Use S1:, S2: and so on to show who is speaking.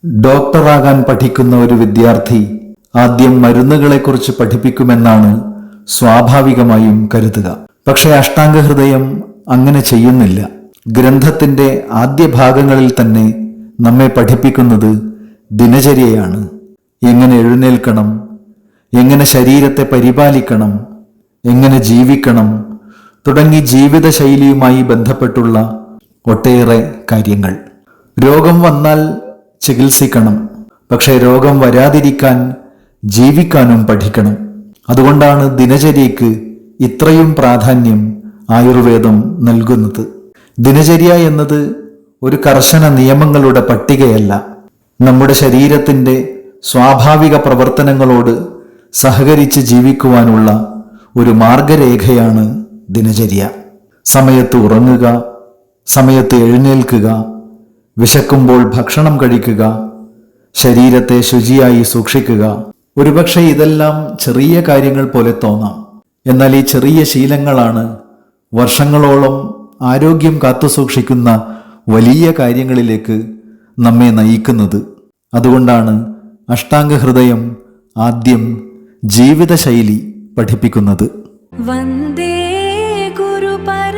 S1: ഡോക്ടറാകാൻ പഠിക്കുന്ന ഒരു വിദ്യാർത്ഥി ആദ്യം മരുന്നുകളെക്കുറിച്ച് പഠിപ്പിക്കുമെന്നാണ് സ്വാഭാവികമായും കരുതുക. പക്ഷേ അഷ്ടാംഗഹൃദയം അങ്ങനെ ചെയ്യുന്നില്ല. ഗ്രന്ഥത്തിന്റെ ആദ്യ ഭാഗങ്ങളിൽ തന്നെ നമ്മെ പഠിപ്പിക്കുന്നത് ദിനചര്യയാണ്. എങ്ങനെ എഴുന്നേൽക്കണം, എങ്ങനെ ശരീരത്തെ പരിപാലിക്കണം, എങ്ങനെ ജീവിക്കണം തുടങ്ങി ജീവിതശൈലിയുമായി ബന്ധപ്പെട്ടുള്ള ഒട്ടേറെ കാര്യങ്ങൾ. രോഗം വന്നാൽ ചികിത്സിക്കണം, പക്ഷേ രോഗം വരാതിരിക്കാൻ ജീവിക്കാനും പഠിക്കണം. അതുകൊണ്ടാണ് ദിനചര്യയ്ക്ക് ഇത്രയും പ്രാധാന്യം ആയുർവേദം നൽകുന്നത്. ദിനചര്യ എന്നത് ഒരു കർശന നിയമങ്ങളുടെ പട്ടികയല്ല, നമ്മുടെ ശരീരത്തിൻ്റെ സ്വാഭാവിക പ്രവർത്തനങ്ങളോട് സഹകരിച്ച് ജീവിക്കുവാനുള്ള ഒരു മാർഗരേഖയാണ് ദിനചര്യ. സമയത്ത് ഉറങ്ങുക, സമയത്ത് എഴുന്നേൽക്കുക, വിശക്കുമ്പോൾ ഭക്ഷണം കഴിക്കുക, ശരീരത്തെ ശുചിയായി സൂക്ഷിക്കുക. ഒരുപക്ഷെ ഇതെല്ലാം ചെറിയ കാര്യങ്ങൾ പോലെ തോന്നാം, എന്നാൽ ഈ ചെറിയ ശീലങ്ങളാണ് വർഷങ്ങളോളം ആരോഗ്യം കാത്തുസൂക്ഷിക്കുന്ന വലിയ കാര്യങ്ങളിലേക്ക് നമ്മെ നയിക്കുന്നത്. അതുകൊണ്ടാണ് അഷ്ടാംഗഹൃദയം ആദ്യം ജീവിതശൈലി പഠിപ്പിക്കുന്നത്.
S2: വന്ദേ ഗുരുപര